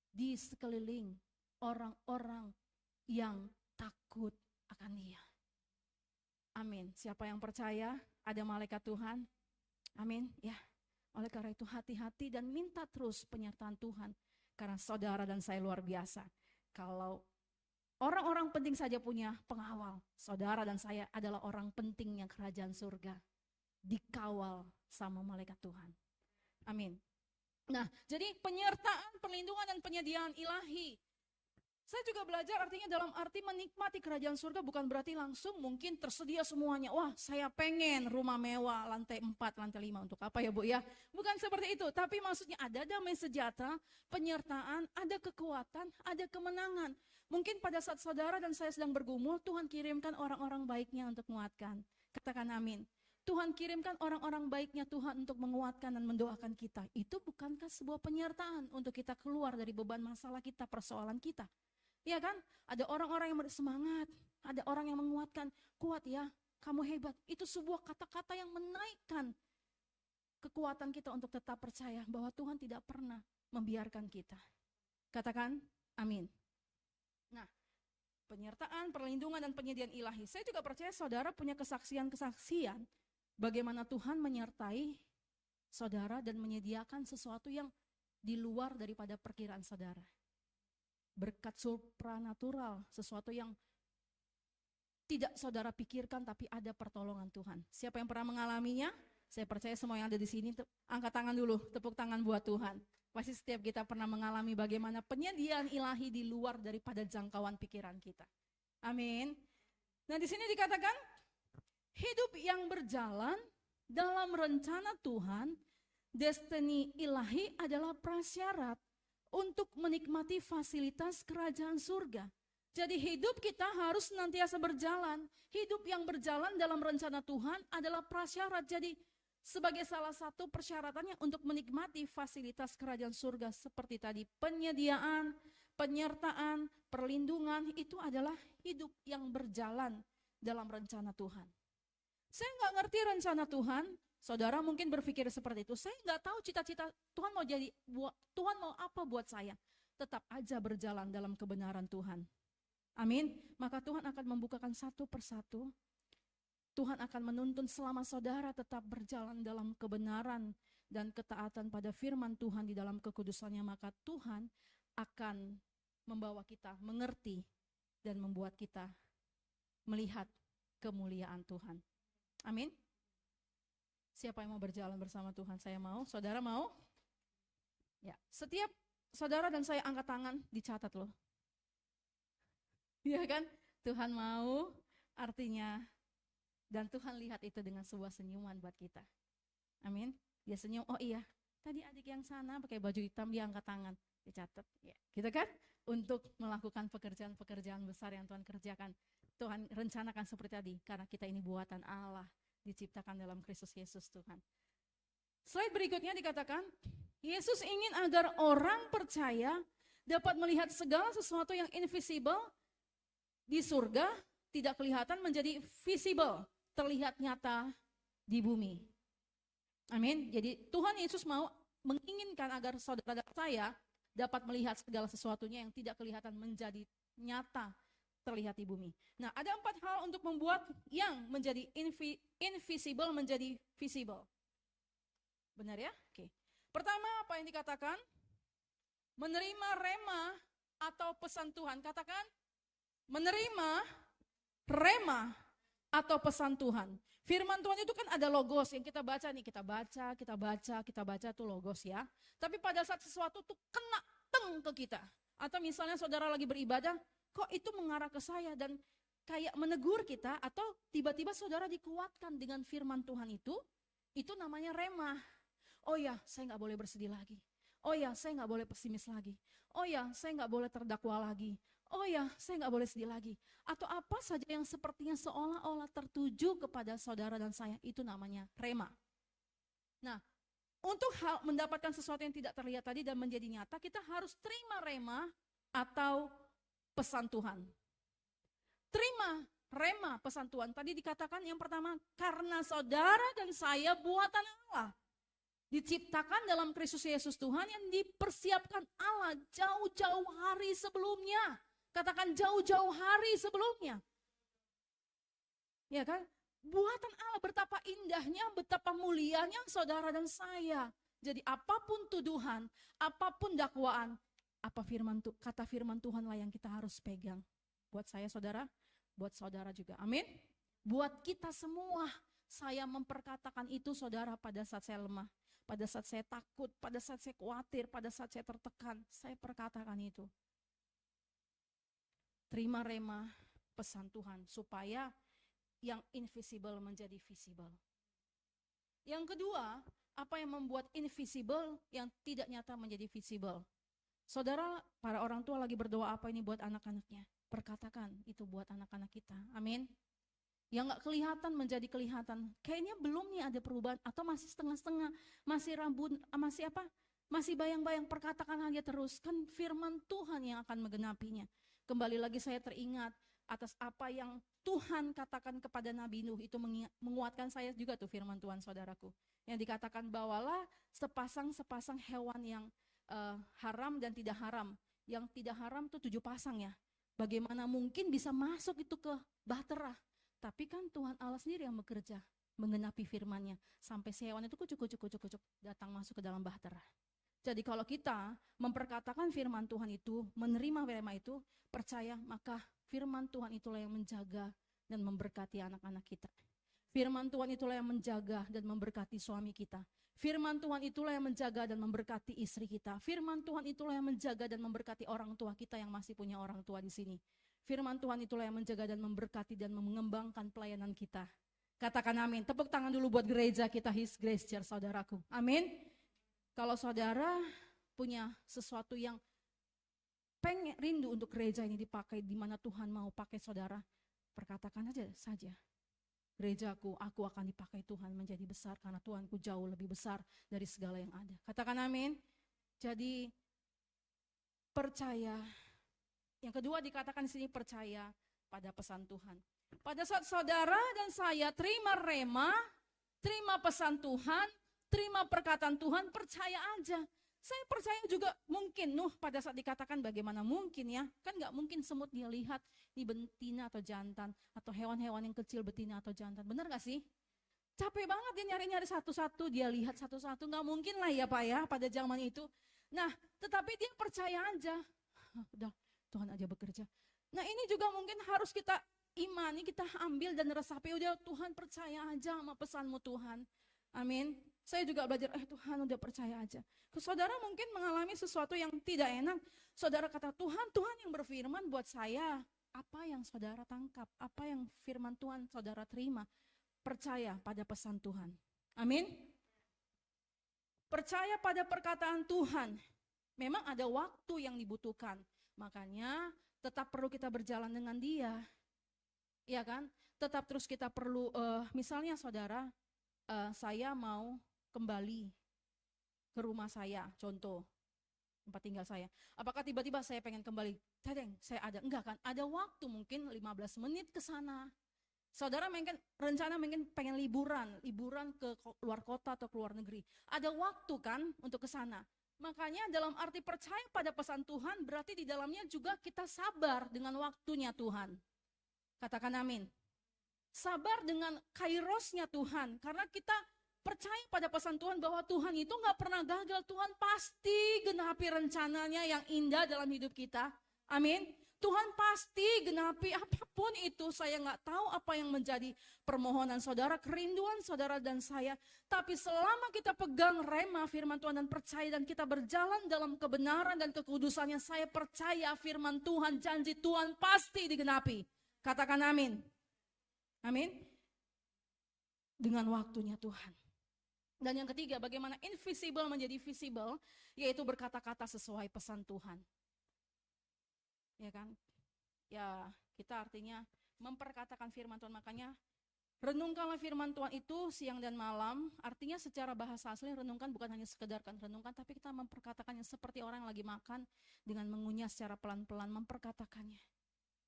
di sekeliling orang-orang yang takut akan Dia. Amin. Siapa yang percaya ada malaikat Tuhan? Amin. Ya. Oleh karena itu hati-hati dan minta terus penyertaan Tuhan. Karena saudara dan saya luar biasa. Kalau orang-orang penting saja punya pengawal, saudara dan saya adalah orang penting yang kerajaan surga. Dikawal sama malaikat Tuhan. Amin. Nah, jadi penyertaan, perlindungan dan penyediaan ilahi. Saya juga belajar artinya dalam arti menikmati kerajaan surga bukan berarti langsung mungkin tersedia semuanya. Wah, saya pengen rumah mewah lantai 4, lantai 5 untuk apa ya Bu ya? Bukan seperti itu, tapi maksudnya ada damai sejahtera, penyertaan, ada kekuatan, ada kemenangan. Mungkin pada saat saudara dan saya sedang bergumul, Tuhan kirimkan orang-orang baiknya untuk menguatkan. Katakan amin. Tuhan kirimkan orang-orang baiknya Tuhan untuk menguatkan dan mendoakan kita. Itu bukankah sebuah penyertaan untuk kita keluar dari beban masalah kita, persoalan kita? Iya kan? Ada orang-orang yang bersemangat, ada orang yang menguatkan, kuat ya, kamu hebat. Itu sebuah kata-kata yang menaikkan kekuatan kita untuk tetap percaya bahwa Tuhan tidak pernah membiarkan kita. Katakan amin. Nah, penyertaan, perlindungan, dan penyediaan ilahi. Saya juga percaya saudara punya kesaksian-kesaksian bagaimana Tuhan menyertai saudara dan menyediakan sesuatu yang di luar daripada perkiraan saudara. Berkat supranatural, sesuatu yang tidak saudara pikirkan tapi ada pertolongan Tuhan. Siapa yang pernah mengalaminya? Saya percaya semua yang ada di sini, angkat tangan dulu, tepuk tangan buat Tuhan. Pasti setiap kita pernah mengalami bagaimana penyediaan ilahi di luar daripada jangkauan pikiran kita. Amin. Nah, di sini dikatakan hidup yang berjalan Dalam rencana Tuhan, destiny ilahi adalah prasyarat untuk menikmati fasilitas kerajaan surga. Jadi hidup kita harus senantiasa berjalan. Hidup yang berjalan dalam rencana Tuhan adalah prasyarat. Jadi sebagai salah satu persyaratannya untuk menikmati fasilitas kerajaan surga seperti tadi, penyediaan, penyertaan, perlindungan, itu adalah hidup yang berjalan dalam rencana Tuhan. Saya nggak ngerti rencana Tuhan, saudara mungkin berpikir seperti itu. Saya nggak tahu cita-cita Tuhan Tuhan mau apa buat saya. Tetap aja berjalan dalam kebenaran Tuhan. Amin. Maka Tuhan akan membukakan satu persatu. Tuhan akan menuntun selama saudara tetap berjalan dalam kebenaran dan ketaatan pada firman Tuhan di dalam kekudusannya. Maka Tuhan akan membawa kita mengerti dan membuat kita melihat kemuliaan Tuhan. Amin. Siapa yang mau berjalan bersama Tuhan? Saya mau. Saudara mau? Ya, setiap saudara dan saya angkat tangan, dicatat loh. Iya kan? Tuhan mau, artinya, dan Tuhan lihat itu dengan sebuah senyuman buat kita. Amin. Dia senyum, oh iya, tadi adik yang sana pakai baju hitam, dia angkat tangan, dicatat. Ya, gitu kan? Untuk melakukan pekerjaan-pekerjaan besar yang Tuhan kerjakan. Tuhan rencanakan seperti tadi, karena kita ini buatan Allah, diciptakan dalam Kristus Yesus Tuhan. Slide berikutnya dikatakan, Yesus ingin agar orang percaya dapat melihat segala sesuatu yang invisible di surga, tidak kelihatan menjadi visible, terlihat nyata di bumi. Amin. Jadi Tuhan Yesus menginginkan agar saudara dan saya dapat melihat segala sesuatunya yang tidak kelihatan menjadi nyata, terlihat di bumi. Nah, ada 4 hal untuk membuat yang menjadi invisible menjadi visible. Benar ya? Oke. Pertama, apa yang dikatakan? Menerima rema atau pesan Tuhan. Katakan, menerima rema atau pesan Tuhan. Firman Tuhan itu kan ada logos yang kita baca nih, kita baca tuh logos ya. Tapi pada saat sesuatu tuh kena teng ke kita. Atau misalnya saudara lagi beribadah, kok itu mengarah ke saya dan kayak menegur kita, atau tiba-tiba saudara dikuatkan dengan firman Tuhan itu namanya rema. Oh ya, saya nggak boleh bersedih lagi. Oh ya, saya nggak boleh pesimis lagi. Oh ya, saya nggak boleh terdakwa lagi. Oh ya, saya nggak boleh sedih lagi. Atau apa saja yang sepertinya seolah-olah tertuju kepada saudara dan saya, itu namanya rema. Nah, untuk mendapatkan sesuatu yang tidak terlihat tadi dan menjadi nyata, kita harus terima rema atau pesan Tuhan. Terima rema pesan Tuhan. Tadi dikatakan yang pertama, karena saudara dan saya buatan Allah. Diciptakan dalam Kristus Yesus Tuhan yang dipersiapkan Allah jauh-jauh hari sebelumnya. Katakan jauh-jauh hari sebelumnya. Ya kan? Buatan Allah, betapa indahnya, betapa mulianya saudara dan saya. Jadi apapun tuduhan, apapun dakwaan, kata firman Tuhan lah yang kita harus pegang. Buat saya saudara, buat saudara juga. Amin. Buat kita semua, saya memperkatakan itu saudara pada saat saya lemah. Pada saat saya takut, pada saat saya khawatir, pada saat saya tertekan, saya perkatakan itu. Terima rema pesan Tuhan supaya yang invisible menjadi visible. Yang kedua, apa yang membuat invisible yang tidak nyata menjadi visible? Saudara, para orang tua lagi berdoa apa ini buat anak-anaknya? Perkatakan itu buat anak-anak kita. Amin. Yang gak kelihatan menjadi kelihatan. Kayaknya belum nih ada perubahan, atau masih setengah-setengah, masih rambut, masih bayang-bayang, perkatakan aja terus. Kan firman Tuhan yang akan menggenapinya. Kembali lagi saya teringat atas apa yang Tuhan katakan kepada Nabi Nuh, itu menguatkan saya juga tuh firman Tuhan saudaraku. Yang dikatakan bawalah sepasang-sepasang hewan yang haram dan tidak haram. Yang tidak haram tuh 7 pasang ya. Bagaimana mungkin bisa masuk itu ke bahtera? Tapi kan Tuhan Allah sendiri yang bekerja, menggenapi firman-Nya. Sampai si hewan itu kucuk datang masuk ke dalam bahtera. Jadi kalau kita memperkatakan firman Tuhan itu, menerima firman itu, percaya, maka firman Tuhan itulah yang menjaga dan memberkati anak-anak kita. Firman Tuhan itulah yang menjaga dan memberkati suami kita. Firman Tuhan itulah yang menjaga dan memberkati istri kita. Firman Tuhan itulah yang menjaga dan memberkati orang tua kita yang masih punya orang tua di sini. Firman Tuhan itulah yang menjaga dan memberkati dan mengembangkan pelayanan kita. Katakan amin. Tepuk tangan dulu buat gereja kita, His Grace Church, saudaraku. Amin. Kalau saudara punya sesuatu yang pengen rindu untuk gereja ini dipakai, di mana Tuhan mau pakai saudara, perkatakan aja saja. Gerejaku, aku akan dipakai Tuhan menjadi besar, karena Tuhanku jauh lebih besar dari segala yang ada. Katakan amin. Jadi percaya. Yang kedua dikatakan di sini percaya pada pesan Tuhan. Pada saat saudara dan saya terima rema, terima pesan Tuhan, terima perkataan Tuhan, percaya aja. Saya percaya juga mungkin Nuh pada saat dikatakan bagaimana mungkin ya. Kan gak mungkin semut dia lihat di betina atau jantan, atau hewan-hewan yang kecil betina atau jantan. Benar gak sih? Capek banget dia nyari-nyari satu-satu, dia lihat satu-satu. Gak mungkin lah ya Pak ya pada zaman itu. Nah tetapi dia percaya aja. Udah Tuhan aja bekerja. Nah ini juga mungkin harus kita imani, kita ambil dan resapi. Udah Tuhan percaya aja sama pesanmu Tuhan. Amin. Saya juga belajar, Tuhan udah percaya aja. Saudara mungkin mengalami sesuatu yang tidak enak. Saudara kata, Tuhan yang berfirman buat saya. Apa yang saudara tangkap? Apa yang firman Tuhan saudara terima? Percaya pada pesan Tuhan. Amin. Percaya pada perkataan Tuhan. Memang ada waktu yang dibutuhkan. Makanya tetap perlu kita berjalan dengan dia. Ya kan? Tetap terus kita perlu, misalnya saudara, saya mau kembali ke rumah saya, contoh, tempat tinggal saya. Apakah tiba-tiba saya pengen kembali? Saya ada, enggak kan? Ada waktu mungkin 15 menit ke sana. Saudara mungkin rencana pengen liburan ke luar kota atau ke luar negeri. Ada waktu kan untuk ke sana. Makanya dalam arti percaya pada pesan Tuhan berarti di dalamnya juga kita sabar dengan waktunya Tuhan. Katakan amin. Sabar dengan kairosnya Tuhan. Karena kita percaya pada pesan Tuhan bahwa Tuhan itu gak pernah gagal. Tuhan pasti genapi rencananya yang indah dalam hidup kita. Amin. Tuhan pasti genapi apapun itu. Saya gak tahu apa yang menjadi permohonan saudara, kerinduan saudara dan saya. Tapi selama kita pegang rema firman Tuhan dan percaya dan kita berjalan dalam kebenaran dan kekudusannya, saya percaya firman Tuhan, janji Tuhan pasti digenapi. Katakan amin. Amin. Dengan waktunya Tuhan. Dan yang ketiga, bagaimana invisible menjadi visible, yaitu berkata-kata sesuai pesan Tuhan. Ya kan? Ya, kita artinya memperkatakan firman Tuhan. Makanya renungkanlah firman Tuhan itu siang dan malam. Artinya secara bahasa asli renungkan bukan hanya sekedar kan renungkan, tapi kita memperkatakannya seperti orang yang lagi makan dengan mengunyah secara pelan-pelan memperkatakannya.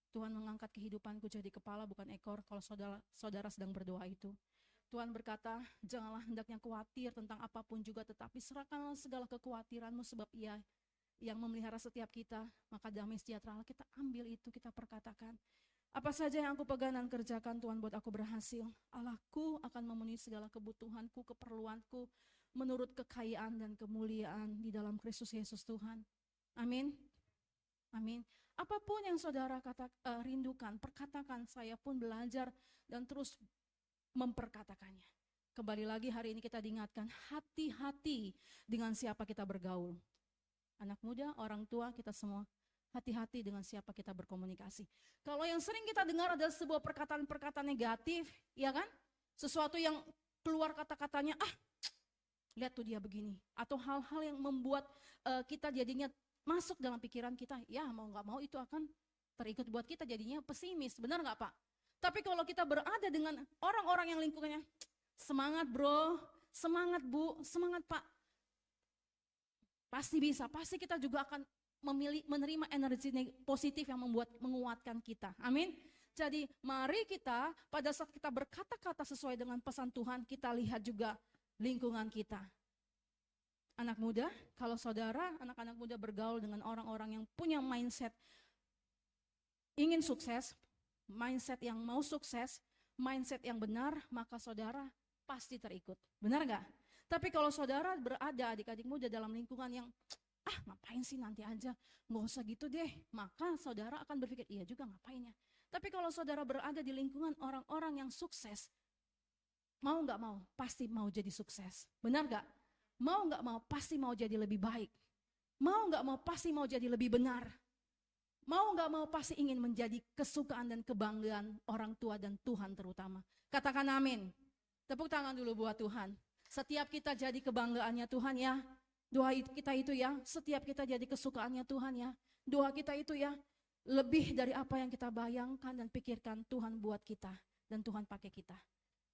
Tuhan mengangkat kehidupanku jadi kepala bukan ekor kalau saudara sedang berdoa itu. Tuhan berkata, janganlah hendaknya khawatir tentang apapun juga, tetapi serahkanlah segala kekhawatiranmu sebab Ia yang memelihara setiap kita, maka damai sejahtera Allah. Kita ambil itu, kita perkatakan. Apa saja yang aku pegang dan kerjakan, Tuhan buat aku berhasil. Allahku akan memenuhi segala kebutuhanku, keperluanku, menurut kekayaan dan kemuliaan di dalam Kristus Yesus Tuhan. Amin. Amin. Apapun yang saudara rindukan, perkatakan. Saya pun belajar dan terus memperkatakannya. Kembali lagi hari ini kita diingatkan, hati-hati dengan siapa kita bergaul. Anak muda, orang tua, kita semua hati-hati dengan siapa kita berkomunikasi. Kalau yang sering kita dengar adalah sebuah perkataan-perkataan negatif, ya kan? Sesuatu yang keluar kata-katanya, lihat tuh dia begini. Atau hal-hal yang membuat kita jadinya masuk dalam pikiran kita, ya mau gak mau itu akan terikut buat kita jadinya pesimis. Benar gak Pak? Tapi kalau kita berada dengan orang-orang yang lingkungannya, semangat bro, semangat bu, semangat Pak. Pasti bisa, pasti kita juga akan menerima energi positif yang menguatkan kita. Amin. Jadi mari kita pada saat kita berkata-kata sesuai dengan pesan Tuhan, kita lihat juga lingkungan kita. Anak muda, kalau saudara, anak-anak muda bergaul dengan orang-orang yang punya mindset ingin sukses, mindset yang mau sukses, mindset yang benar, maka saudara pasti terikut. Benar gak? Tapi kalau saudara berada adik-adik muda dalam lingkungan yang ngapain sih nanti aja, gak usah gitu deh, maka saudara akan berpikir iya juga ngapainnya. Tapi kalau saudara berada di lingkungan orang-orang yang sukses, mau gak mau pasti mau jadi sukses. Benar gak? Mau gak mau pasti mau jadi lebih baik. Mau gak mau pasti mau jadi lebih benar. Mau gak mau pasti ingin menjadi kesukaan dan kebanggaan orang tua dan Tuhan terutama. Katakan amin. Tepuk tangan dulu buat Tuhan. Setiap kita jadi kebanggaannya Tuhan ya. Doa kita itu ya, setiap kita jadi kesukaannya Tuhan ya. Doa kita itu ya, lebih dari apa yang kita bayangkan dan pikirkan Tuhan buat kita. Dan Tuhan pakai kita.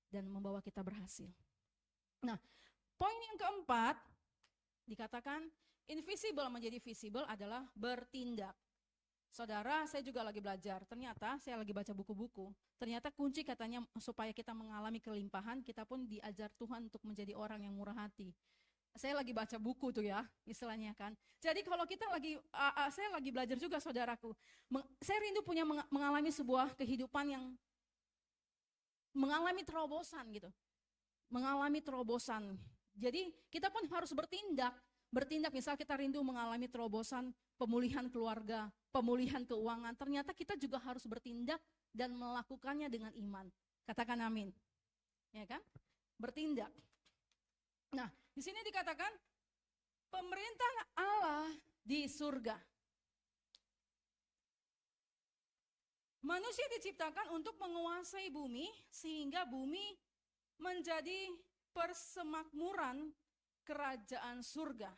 Dan membawa kita berhasil. Nah, poin yang keempat, dikatakan invisible menjadi visible adalah bertindak. Saudara, saya juga lagi belajar. Ternyata saya lagi baca buku-buku. Ternyata kunci katanya supaya kita mengalami kelimpahan, kita pun diajar Tuhan untuk menjadi orang yang murah hati. Saya lagi baca buku tuh ya, istilahnya kan. Jadi kalau kita lagi, saya lagi belajar juga saudaraku. Saya rindu punya mengalami sebuah kehidupan yang mengalami terobosan gitu. Mengalami terobosan. Jadi kita pun harus bertindak. Bertindak, misal kita rindu mengalami terobosan, pemulihan keluarga, pemulihan keuangan, ternyata kita juga harus bertindak dan melakukannya dengan iman. Katakan amin. Ya kan? Bertindak. Nah, di sini dikatakan pemerintahan Allah di surga. Manusia diciptakan untuk menguasai bumi sehingga bumi menjadi persemakmuran kerajaan surga.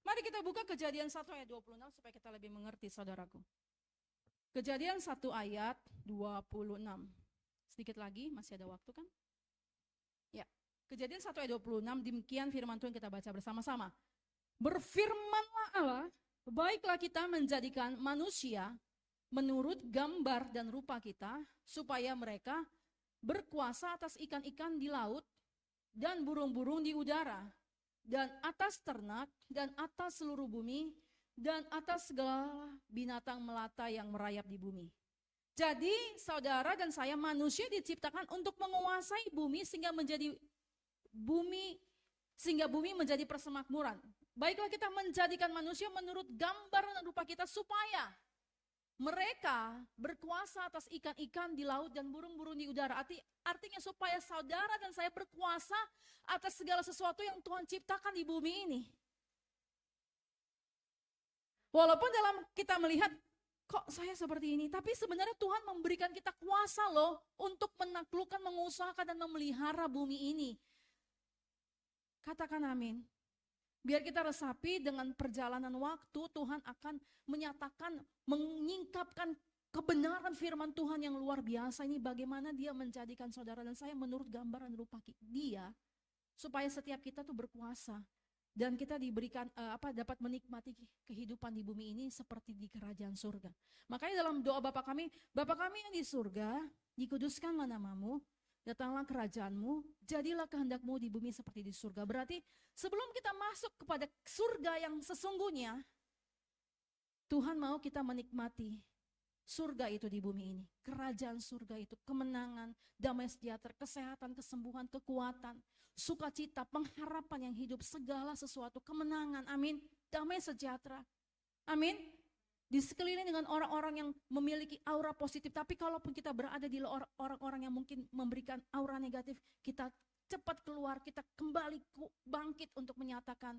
Mari kita buka Kejadian 1 ayat 26 supaya kita lebih mengerti saudaraku. Kejadian 1 ayat 26. Sedikit lagi, masih ada waktu kan? Ya, Kejadian 1 ayat 26, demikian firman Tuhan kita baca bersama-sama. Berfirmanlah Allah, baiklah kita menjadikan manusia menurut gambar dan rupa kita, supaya mereka berkuasa atas ikan-ikan di laut dan burung-burung di udara, dan atas ternak, dan atas seluruh bumi, dan atas segala binatang melata yang merayap di bumi. Jadi saudara dan saya manusia diciptakan untuk menguasai bumi sehingga bumi menjadi persemakmuran. Baiklah kita menjadikan manusia menurut gambar dan rupa kita supaya mereka berkuasa atas ikan-ikan di laut dan burung-burung di udara. Artinya supaya saudara dan saya berkuasa atas segala sesuatu yang Tuhan ciptakan di bumi ini. Walaupun dalam kita melihat, kok saya seperti ini? Tapi sebenarnya Tuhan memberikan kita kuasa loh untuk menaklukkan, mengusahakan dan memelihara bumi ini. Katakan amin. Biar kita resapi dengan perjalanan waktu, Tuhan akan menyatakan, menyingkapkan kebenaran firman Tuhan yang luar biasa ini. Bagaimana dia menjadikan saudara dan saya menurut gambaran rupa dia. Supaya setiap kita tuh berkuasa. Dan kita diberikan, dapat menikmati kehidupan di bumi ini seperti di kerajaan surga. Makanya dalam doa Bapa kami yang di surga, dikuduskanlah namamu. Datanglah kerajaanmu, jadilah kehendakmu di bumi seperti di surga. Berarti sebelum kita masuk kepada surga yang sesungguhnya, Tuhan mau kita menikmati surga itu di bumi ini. Kerajaan surga itu, kemenangan, damai sejahtera, kesehatan, kesembuhan, kekuatan, sukacita, pengharapan yang hidup, segala sesuatu, kemenangan, amin, damai sejahtera, amin. Di sekeliling dengan orang-orang yang memiliki aura positif. Tapi kalaupun kita berada di orang-orang yang mungkin memberikan aura negatif, kita cepat keluar, kita kembali bangkit untuk menyatakan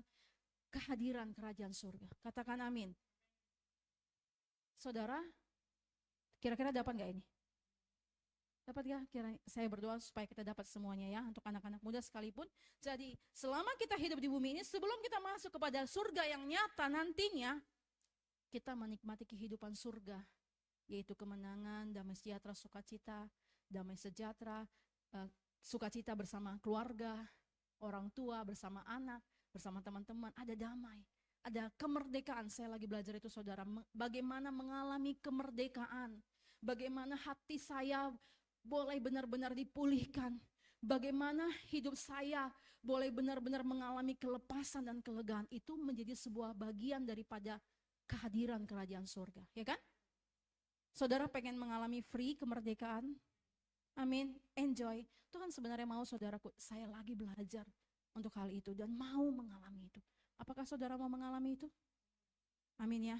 kehadiran kerajaan surga. Katakan amin. Saudara, kira-kira dapat gak ini? Dapat gak? Saya berdoa supaya kita dapat semuanya ya, untuk anak-anak muda sekalipun. Jadi selama kita hidup di bumi ini, sebelum kita masuk kepada surga yang nyata nantinya, kita menikmati kehidupan surga, yaitu kemenangan, damai sejahtera, sukacita, damai sejahtera, sukacita bersama keluarga, orang tua, bersama anak, bersama teman-teman, ada damai, ada kemerdekaan. Saya lagi belajar itu saudara, bagaimana mengalami kemerdekaan, bagaimana hati saya boleh benar-benar dipulihkan, bagaimana hidup saya boleh benar-benar mengalami kelepasan dan kelegaan. Itu menjadi sebuah bagian daripada kehadiran kerajaan surga, ya kan? Saudara pengen mengalami free kemerdekaan? Amin, enjoy. Tuhan sebenarnya mau saudaraku, saya lagi belajar untuk hal itu dan mau mengalami itu. Apakah saudara mau mengalami itu? Amin ya.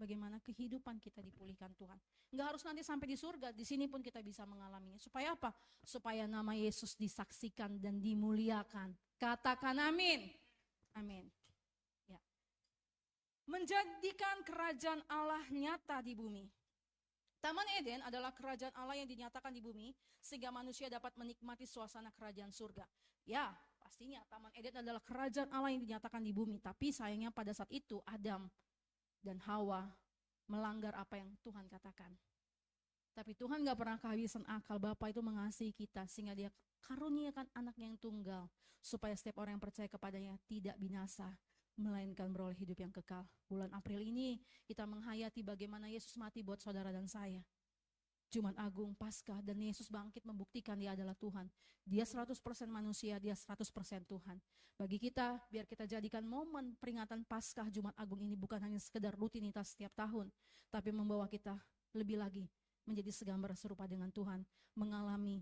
Bagaimana kehidupan kita dipulihkan Tuhan. Enggak harus nanti sampai di surga, di sini pun kita bisa mengalaminya. Supaya apa? Supaya nama Yesus disaksikan dan dimuliakan. Katakan amin. Amin. menjadikan kerajaan Allah nyata di bumi. Taman Eden adalah kerajaan Allah yang dinyatakan di bumi sehingga manusia dapat menikmati suasana kerajaan surga. Ya, pastinya Taman Eden adalah kerajaan Allah yang dinyatakan di bumi, tapi sayangnya pada saat itu Adam dan Hawa melanggar apa yang Tuhan katakan. Tapi Tuhan gak pernah kehabisan akal. Bapa itu mengasihi kita sehingga dia karuniakan anaknya yang tunggal supaya setiap orang yang percaya kepadanya tidak binasa melainkan beroleh hidup yang kekal. Bulan April ini kita menghayati bagaimana Yesus mati buat saudara dan saya. Jumat Agung, Paskah, dan Yesus bangkit membuktikan dia adalah Tuhan. Dia 100% manusia, dia 100% Tuhan. Bagi kita, biar kita jadikan momen peringatan Paskah Jumat Agung ini bukan hanya sekedar rutinitas setiap tahun, tapi membawa kita lebih lagi menjadi segambar serupa dengan Tuhan, mengalami,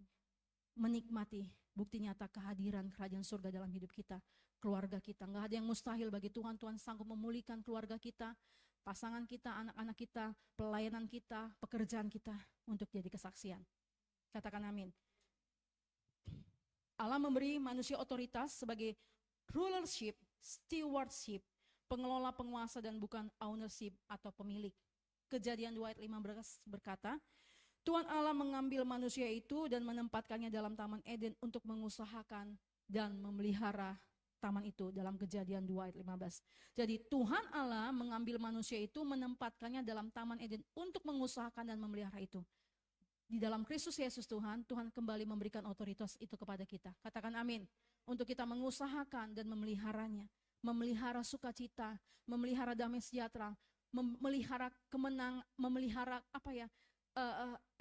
menikmati bukti nyata kehadiran kerajaan surga dalam hidup kita, keluarga kita. Gak ada yang mustahil bagi Tuhan. Tuhan sanggup memulihkan keluarga kita, pasangan kita, anak-anak kita, pelayanan kita, pekerjaan kita untuk jadi kesaksian. Katakan amin. Allah memberi manusia otoritas sebagai rulership, stewardship, pengelola, penguasa, dan bukan ownership atau pemilik. Kejadian 2 ayat 15 berkata, Tuhan Allah mengambil manusia itu dan menempatkannya dalam Taman Eden untuk mengusahakan dan memelihara taman itu dalam Kejadian 2 ayat 15. Jadi Tuhan Allah mengambil manusia itu menempatkannya dalam Taman Eden untuk mengusahakan dan memelihara itu. Di dalam Kristus Yesus Tuhan kembali memberikan otoritas itu kepada kita. Katakan amin. Untuk kita mengusahakan dan memeliharanya. Memelihara sukacita, memelihara damai sejahtera, memelihara kemenangan, memelihara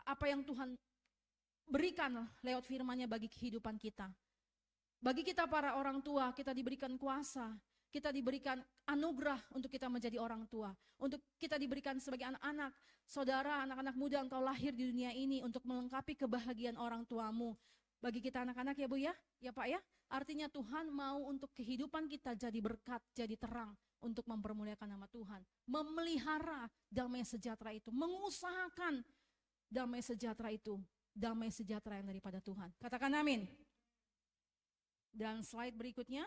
apa yang Tuhan berikan lewat firman-Nya bagi kehidupan kita. Bagi kita para orang tua, kita diberikan kuasa, kita diberikan anugerah untuk kita menjadi orang tua. Untuk kita diberikan sebagai anak-anak, saudara, anak-anak muda, engkau lahir di dunia ini untuk melengkapi kebahagiaan orang tuamu. Bagi kita anak-anak ya Bu ya Pak ya. Artinya Tuhan mau untuk kehidupan kita jadi berkat, jadi terang untuk mempermuliakan nama Tuhan. Memelihara damai sejahtera itu, mengusahakan damai sejahtera itu, damai sejahtera yang daripada Tuhan. Katakan amin. Dan slide berikutnya.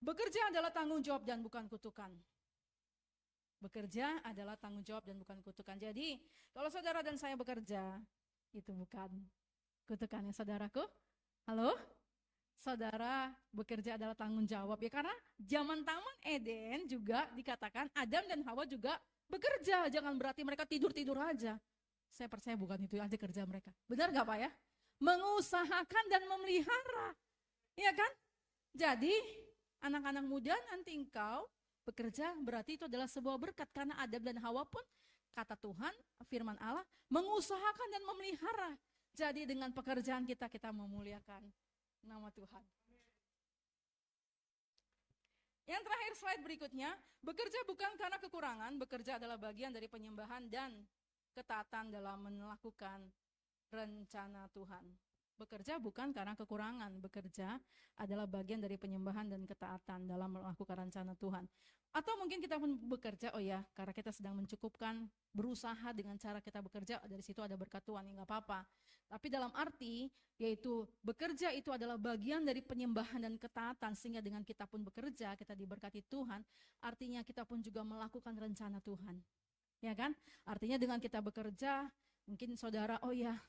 Bekerja adalah tanggung jawab dan bukan kutukan. Bekerja adalah tanggung jawab dan bukan kutukan. Jadi, kalau saudara dan saya bekerja, itu bukan kutukannya saudaraku. Halo? Saudara, bekerja adalah tanggung jawab ya, karena zaman Taman Eden juga dikatakan Adam dan Hawa juga bekerja. Jangan berarti mereka tidur-tidur aja. Saya percaya bukan itu aja kerja mereka. Benar gak Pak ya? Mengusahakan dan memelihara. Ya kan? Jadi anak-anak muda, nanti engkau bekerja berarti itu adalah sebuah berkat. Karena Adam dan Hawa pun kata Tuhan, firman Allah, mengusahakan dan memelihara. Jadi dengan pekerjaan kita memuliakan nama Tuhan. Yang terakhir slide berikutnya, bekerja bukan karena kekurangan, bekerja adalah bagian dari penyembahan dan ketaatan dalam melakukan rencana Tuhan. Bekerja bukan karena kekurangan, bekerja adalah bagian dari penyembahan dan ketaatan dalam melakukan rencana Tuhan. Atau mungkin kita pun bekerja, karena kita sedang mencukupkan, berusaha dengan cara kita bekerja, dari situ ada berkat Tuhan, ya nggak apa-apa. Tapi dalam arti, yaitu bekerja itu adalah bagian dari penyembahan dan ketaatan, sehingga dengan kita pun bekerja, kita diberkati Tuhan, artinya kita pun juga melakukan rencana Tuhan. Ya kan? Artinya dengan kita bekerja, mungkin saudara,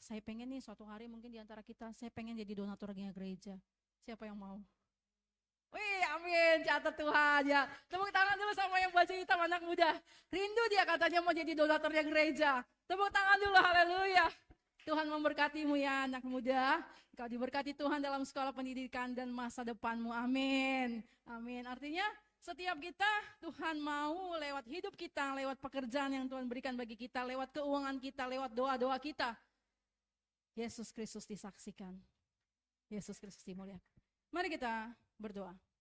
saya pengen nih suatu hari mungkin diantara kita, saya pengen jadi donaturnya gereja. Siapa yang mau? Wih, amin, catat Tuhan ya. Tepuk tangan dulu sama yang baju hitam anak muda. Rindu dia katanya mau jadi donaturnya gereja. Tepuk tangan dulu, haleluya. Tuhan memberkatimu ya anak muda. Kau diberkati Tuhan dalam sekolah pendidikan dan masa depanmu, amin. Amin, artinya setiap kita, Tuhan mau lewat hidup kita, lewat pekerjaan yang Tuhan berikan bagi kita, lewat keuangan kita, lewat doa-doa kita. Yesus Kristus disaksikan. Yesus Kristus dimuliakan. Mari kita berdoa.